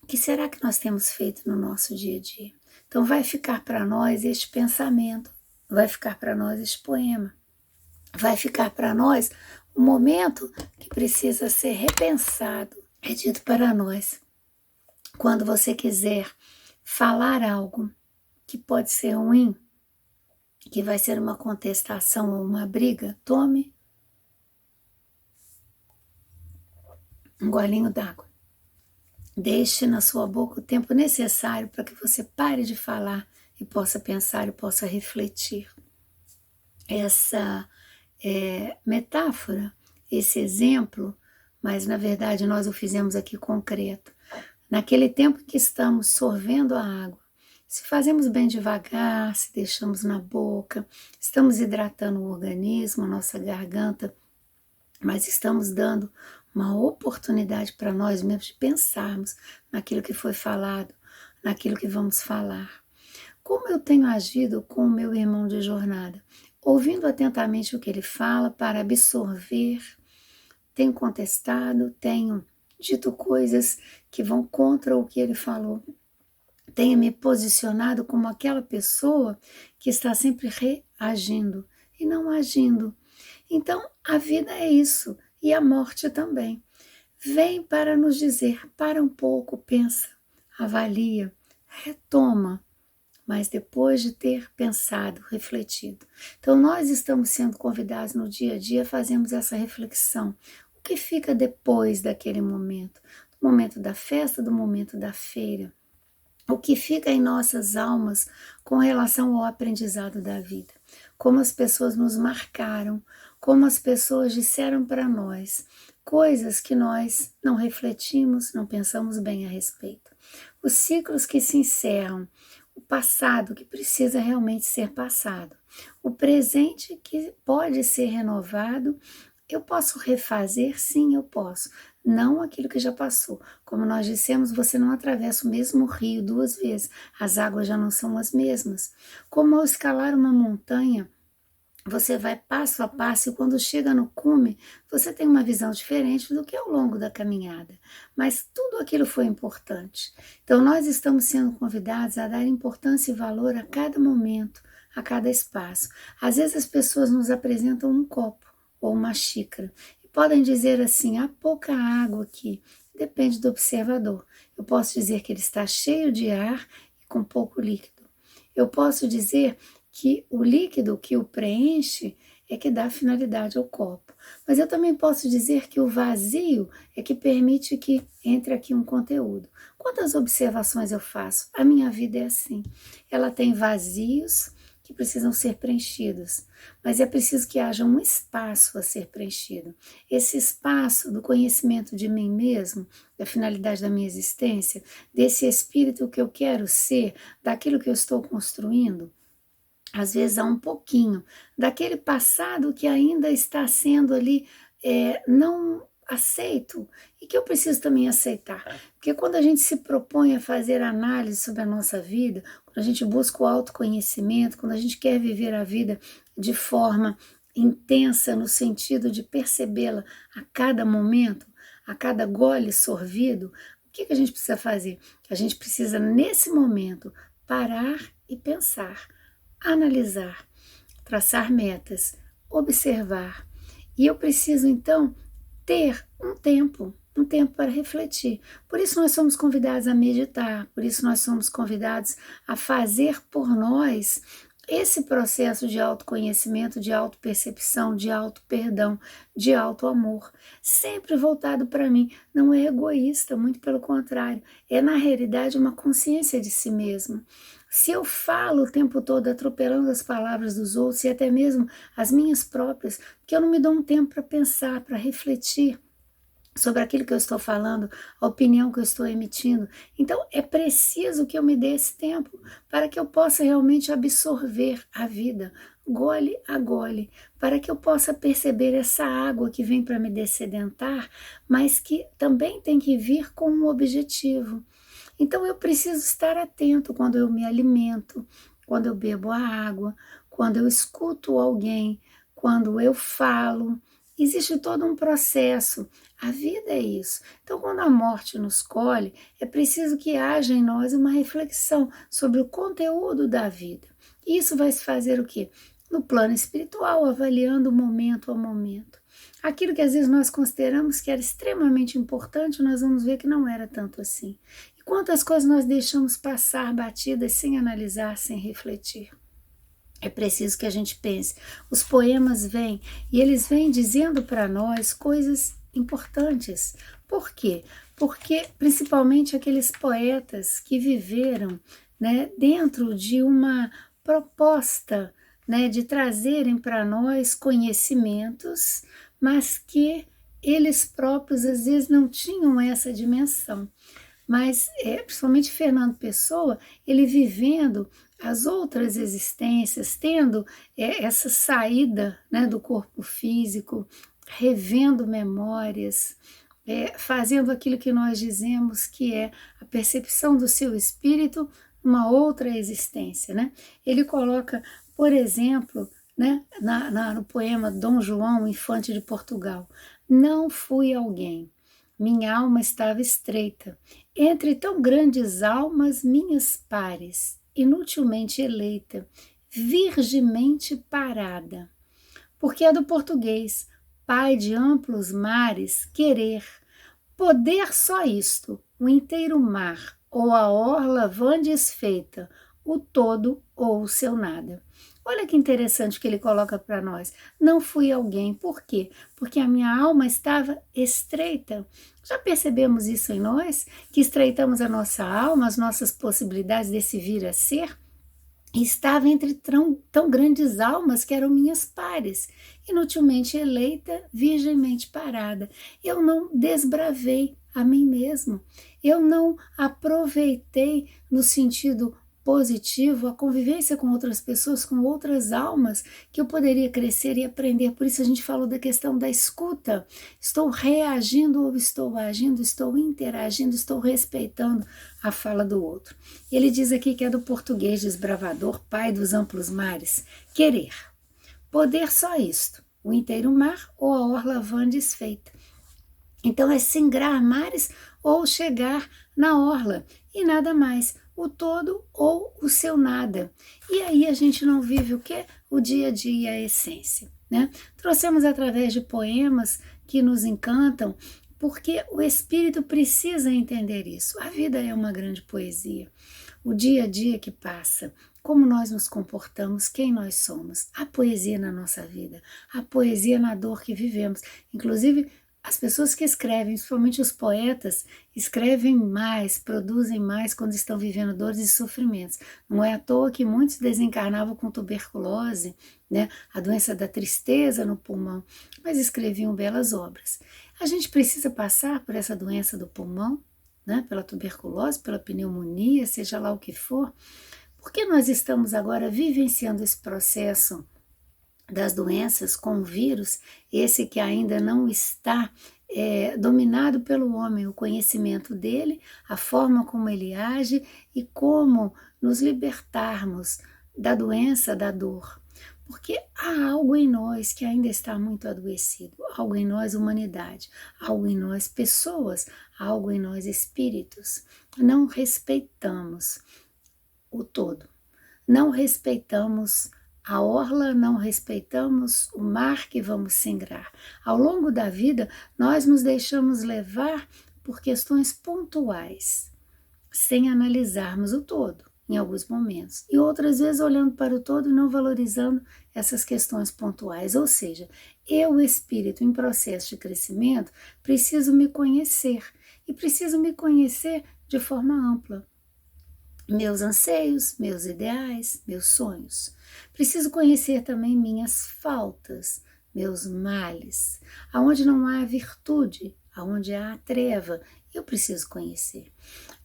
o que será que nós temos feito no nosso dia a dia? Então vai ficar para nós este pensamento, vai ficar para nós este poema, vai ficar para nós um momento que precisa ser repensado. É dito para nós, quando você quiser falar algo que pode ser ruim, que vai ser uma contestação ou uma briga, tome um golinho d'água. Deixe na sua boca o tempo necessário para que você pare de falar e possa pensar e possa refletir. Essa metáfora, esse exemplo, mas na verdade nós o fizemos aqui concreto. Naquele tempo que estamos sorvendo a água, se fazemos bem devagar, se deixamos na boca, estamos hidratando o organismo, a nossa garganta, mas estamos dando uma oportunidade para nós mesmos de pensarmos naquilo que foi falado, naquilo que vamos falar. Como eu tenho agido com o meu irmão de jornada? Ouvindo atentamente o que ele fala para absorver, tenho contestado, tenho dito coisas que vão contra o que ele falou, tenho me posicionado como aquela pessoa que está sempre reagindo e não agindo. Então, a vida é isso, e a morte também. Vem para nos dizer, para um pouco, pensa, avalia, retoma, mas depois de ter pensado, refletido. Então, nós estamos sendo convidados no dia a dia a fazermos essa reflexão. O que fica depois daquele momento? Do momento da festa, do momento da feira? O que fica em nossas almas com relação ao aprendizado da vida? Como as pessoas nos marcaram, como as pessoas disseram para nós, coisas que nós não refletimos, não pensamos bem a respeito. Os ciclos que se encerram, o passado que precisa realmente ser passado, o presente que pode ser renovado. Eu posso refazer? Sim, eu posso. Não aquilo que já passou. Como nós dissemos, você não atravessa o mesmo rio duas vezes. As águas já não são as mesmas. Como ao escalar uma montanha, você vai passo a passo e quando chega no cume, você tem uma visão diferente do que ao longo da caminhada. Mas tudo aquilo foi importante. Então nós estamos sendo convidados a dar importância e valor a cada momento, a cada espaço. Às vezes as pessoas nos apresentam um copo ou uma xícara e podem dizer assim, há pouca água aqui. Depende do observador. Eu posso dizer que ele está cheio de ar e com pouco líquido. Eu posso dizer que o líquido que o preenche é que dá finalidade ao copo. Mas eu também posso dizer que o vazio é que permite que entre aqui um conteúdo. Quantas observações eu faço? A minha vida é assim. Ela tem vazios que precisam ser preenchidos, mas é preciso que haja um espaço a ser preenchido. Esse espaço do conhecimento de mim mesmo, da finalidade da minha existência, desse espírito que eu quero ser, daquilo que eu estou construindo, às vezes há um pouquinho daquele passado que ainda está sendo ali não aceito e que eu preciso também aceitar. Porque quando a gente se propõe a fazer análise sobre a nossa vida, quando a gente busca o autoconhecimento, quando a gente quer viver a vida de forma intensa no sentido de percebê-la a cada momento, a cada gole sorvido, o que a gente precisa fazer? A gente precisa, nesse momento, parar e pensar, analisar, traçar metas, observar. E eu preciso, então, ter um tempo para refletir. Por isso nós somos convidados a meditar, por isso nós somos convidados a fazer por nós esse processo de autoconhecimento, de autopercepção, de auto-perdão, de auto-amor, sempre voltado para mim. Não é egoísta, muito pelo contrário, é na realidade uma consciência de si mesmo. Se eu falo o tempo todo atropelando as palavras dos outros e até mesmo as minhas próprias, porque eu não me dou um tempo para pensar, para refletir sobre aquilo que eu estou falando, a opinião que eu estou emitindo. Então, é preciso que eu me dê esse tempo para que eu possa realmente absorver a vida, gole a gole, para que eu possa perceber essa água que vem para me dessedentar, mas que também tem que vir com um objetivo. Então, eu preciso estar atento quando eu me alimento, quando eu bebo a água, quando eu escuto alguém, quando eu falo. Existe todo um processo. A vida é isso. Então, quando a morte nos colhe, é preciso que haja em nós uma reflexão sobre o conteúdo da vida. Isso vai se fazer o quê? No plano espiritual, avaliando momento a momento. Aquilo que às vezes nós consideramos que era extremamente importante, nós vamos ver que não era tanto assim. E quantas coisas nós deixamos passar batidas sem analisar, sem refletir. É preciso que a gente pense. Os poemas vêm e eles vêm dizendo para nós coisas importantes. Por quê? Porque principalmente aqueles poetas que viveram, né, dentro de uma proposta, né, de trazerem para nós conhecimentos, mas que eles próprios às vezes não tinham essa dimensão. Mas, principalmente Fernando Pessoa, ele vivendo as outras existências, tendo essa saída, né, do corpo físico, revendo memórias, fazendo aquilo que nós dizemos que é a percepção do seu espírito numa outra existência. Né? Ele coloca, por exemplo, né, no poema Dom João, Infante de Portugal, não fui alguém, minha alma estava estreita, entre tão grandes almas minhas pares, inutilmente eleita, virgemente parada. Porque é do português, pai de amplos mares, querer, poder só isto, o inteiro mar, ou a orla vã desfeita, o todo ou o seu nada. Olha que interessante que ele coloca para nós. Não fui alguém. Por quê? Porque a minha alma estava estreita. Já percebemos isso em nós? Que estreitamos a nossa alma, as nossas possibilidades desse vir a ser? E estava entre tão grandes almas que eram minhas pares, inutilmente eleita, virgemmente parada. Eu não desbravei a mim mesmo. Eu não aproveitei no sentido positivo a convivência com outras pessoas, com outras almas, que eu poderia crescer e aprender. Por isso a gente falou da questão da escuta. Estou reagindo ou estou agindo, estou interagindo, estou respeitando a fala do outro. Ele diz aqui que é do português desbravador, pai dos amplos mares, querer. Poder só isto, o inteiro mar ou a orla vã desfeita. Então é singrar mares ou chegar na orla e nada mais, o todo ou o seu nada. E aí a gente não vive o quê? O dia a dia, a essência. Né? Trouxemos através de poemas que nos encantam, porque o espírito precisa entender isso. A vida é uma grande poesia. O dia a dia que passa, como nós nos comportamos, quem nós somos. A poesia na nossa vida, a poesia na dor que vivemos. Inclusive, as pessoas que escrevem, principalmente os poetas, escrevem mais, produzem mais quando estão vivendo dores e sofrimentos. Não é à toa que muitos desencarnavam com tuberculose, né, a doença da tristeza no pulmão, mas escreviam belas obras. A gente precisa passar por essa doença do pulmão, né, pela tuberculose, pela pneumonia, seja lá o que for, porque nós estamos agora vivenciando esse processo das doenças com o vírus, esse que ainda não está dominado pelo homem, o conhecimento dele, a forma como ele age e como nos libertarmos da doença, da dor. Porque há algo em nós que ainda está muito adoecido, algo em nós, humanidade, algo em nós, pessoas, algo em nós, espíritos. Não respeitamos o todo, não respeitamos a orla, não respeitamos o mar que vamos singrar. Ao longo da vida, nós nos deixamos levar por questões pontuais, sem analisarmos o todo, em alguns momentos. E outras vezes olhando para o todo e não valorizando essas questões pontuais. Ou seja, eu, espírito, em processo de crescimento, preciso me conhecer. E preciso me conhecer de forma ampla. meus anseios, meus ideais, meus sonhos. Preciso conhecer também minhas faltas, meus males. Aonde não há virtude, aonde há treva, eu preciso conhecer.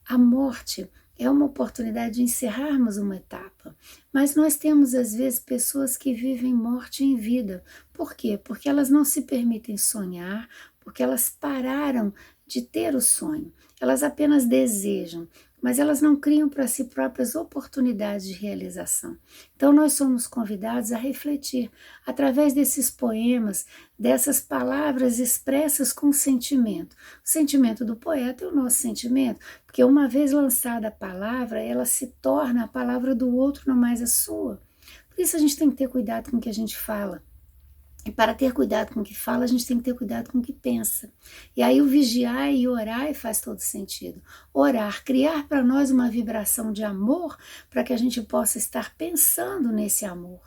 A morte é uma oportunidade de encerrarmos uma etapa, mas nós temos às vezes pessoas que vivem morte em vida. Por quê? Porque elas não se permitem sonhar, porque elas pararam de ter o sonho. Elas apenas desejam, mas elas não criam para si próprias oportunidades de realização. Então nós somos convidados a refletir através desses poemas, dessas palavras expressas com sentimento. O sentimento do poeta é o nosso sentimento, porque uma vez lançada a palavra, ela se torna a palavra do outro, não mais a sua. Por isso a gente tem que ter cuidado com o que a gente fala. E para ter cuidado com o que fala, a gente tem que ter cuidado com o que pensa. E aí o vigiar e orar faz todo sentido. Orar, criar para nós uma vibração de amor, para que a gente possa estar pensando nesse amor.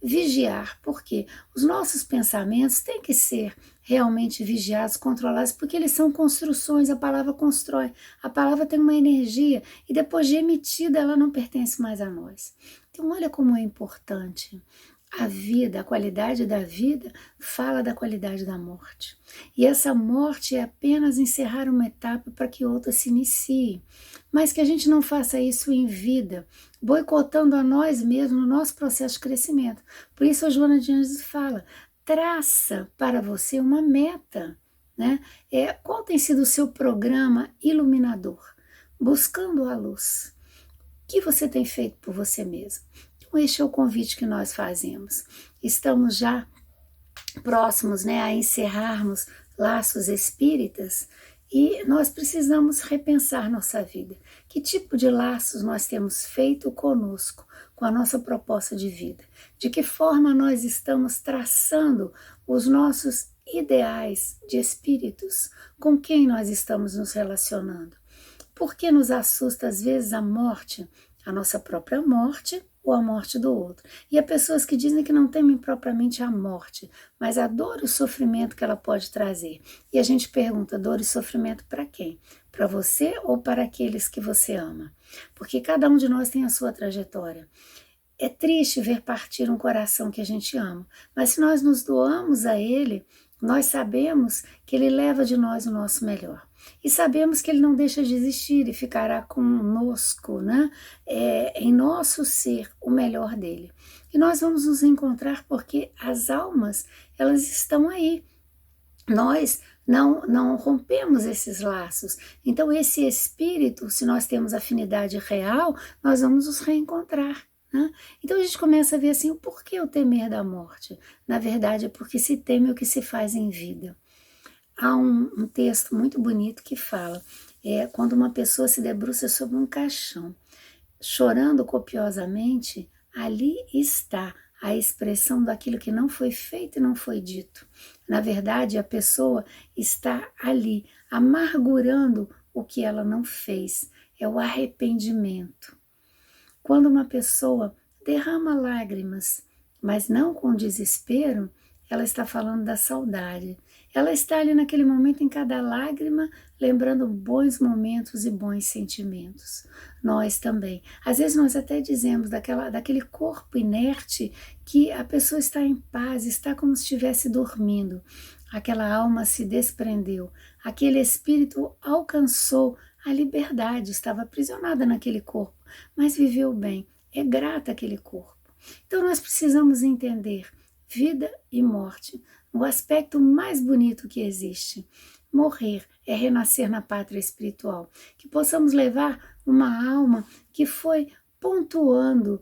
Vigiar, porque os nossos pensamentos têm que ser realmente vigiados, controlados, porque eles são construções, a palavra constrói, a palavra tem uma energia e depois de emitida ela não pertence mais a nós. Então olha como é importante. A vida, a qualidade da vida, fala da qualidade da morte. E essa morte é apenas encerrar uma etapa para que outra se inicie. Mas que a gente não faça isso em vida, boicotando a nós mesmos no nosso processo de crescimento. Por isso a Joana de Ângeles fala, traça para você uma meta. Né? Qual tem sido o seu programa iluminador? Buscando a luz. O que você tem feito por você mesmo? Então, este é o convite que nós fazemos. Estamos já próximos, né, a encerrarmos laços espíritas e nós precisamos repensar nossa vida. Que tipo de laços nós temos feito conosco, com a nossa proposta de vida? De que forma nós estamos traçando os nossos ideais de espíritos? Com quem nós estamos nos relacionando? Por que nos assusta às vezes a morte? A nossa própria morte ou a morte do outro. E há pessoas que dizem que não temem propriamente a morte, mas a dor e o sofrimento que ela pode trazer. E a gente pergunta, dor e sofrimento para quem? Para você ou para aqueles que você ama? Porque cada um de nós tem a sua trajetória. É triste ver partir um coração que a gente ama, mas se nós nos doamos a ele, nós sabemos que ele leva de nós o nosso melhor. E sabemos que ele não deixa de existir e ficará conosco, né? Em nosso ser, o melhor dele. E nós vamos nos encontrar porque as almas, elas estão aí. Nós não rompemos esses laços. Então esse espírito, se nós temos afinidade real, nós vamos nos reencontrar. Né? Então a gente começa a ver assim, o porquê o temer da morte? Na verdade é porque se teme o que se faz em vida. Há um texto muito bonito que fala, quando uma pessoa se debruça sobre um caixão, chorando copiosamente, ali está a expressão daquilo que não foi feito e não foi dito. Na verdade, a pessoa está ali, amargurando o que ela não fez, é o arrependimento. Quando uma pessoa derrama lágrimas, mas não com desespero, ela está falando da saudade. Ela está ali naquele momento, em cada lágrima, lembrando bons momentos e bons sentimentos. Nós também. Às vezes nós até dizemos daquele corpo inerte que a pessoa está em paz, está como se estivesse dormindo. Aquela alma se desprendeu, aquele espírito alcançou a liberdade, estava aprisionada naquele corpo, mas viveu bem, é grata aquele corpo. Então nós precisamos entender vida e morte, o aspecto mais bonito que existe. Morrer é renascer na pátria espiritual, que possamos levar uma alma que foi pontuando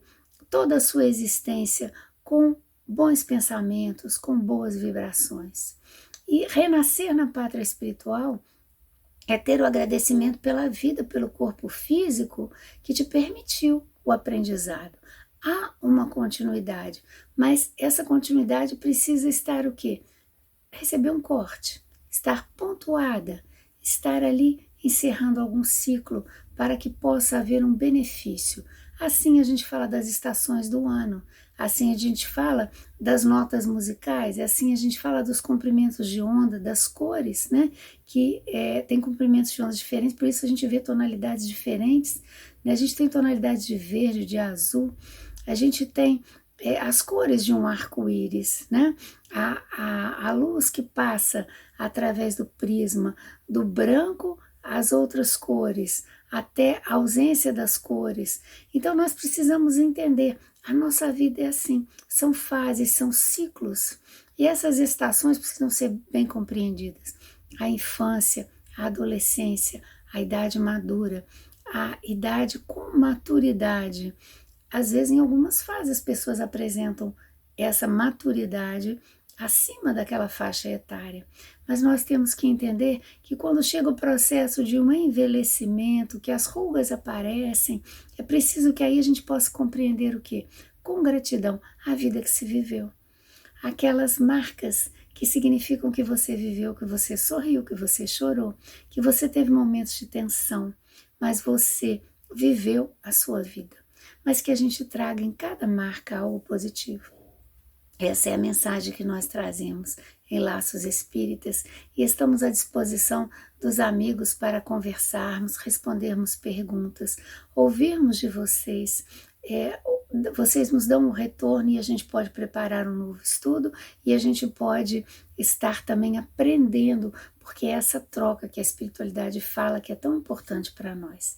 toda a sua existência com bons pensamentos, com boas vibrações. E renascer na pátria espiritual é ter o agradecimento pela vida, pelo corpo físico que te permitiu o aprendizado. Há uma continuidade, mas essa continuidade precisa estar o quê? Receber um corte, estar pontuada, estar ali encerrando algum ciclo para que possa haver um benefício. Assim a gente fala das estações do ano, assim a gente fala das notas musicais, assim a gente fala dos comprimentos de onda, das cores, né? Que tem comprimentos de ondas diferentes, por isso a gente vê tonalidades diferentes né? A gente tem tonalidades de verde, de azul, a gente tem as cores de um arco-íris, né? A luz que passa através do prisma, do branco às outras cores, até a ausência das cores. Então nós precisamos entender, a nossa vida é assim, são fases, são ciclos, e essas estações precisam ser bem compreendidas. A infância, a adolescência, a idade madura, a idade com maturidade. Às vezes, em algumas fases, as pessoas apresentam essa maturidade acima daquela faixa etária. Mas nós temos que entender que quando chega o processo de um envelhecimento, que as rugas aparecem, é preciso que aí a gente possa compreender o quê? Com gratidão, a vida que se viveu. Aquelas marcas que significam que você viveu, que você sorriu, que você chorou, que você teve momentos de tensão, mas você viveu a sua vida. Mas que a gente traga em cada marca algo positivo. Essa é a mensagem que nós trazemos em Laços Espíritas e estamos à disposição dos amigos para conversarmos, respondermos perguntas, ouvirmos de vocês. Vocês nos dão um retorno e a gente pode preparar um novo estudo e a gente pode estar também aprendendo, porque é essa troca que a espiritualidade fala que é tão importante para nós.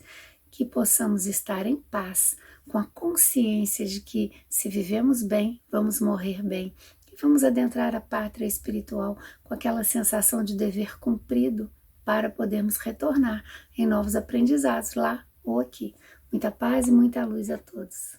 Que possamos estar em paz, com a consciência de que se vivemos bem, vamos morrer bem. E vamos adentrar a pátria espiritual com aquela sensação de dever cumprido para podermos retornar em novos aprendizados lá ou aqui. Muita paz e muita luz a todos.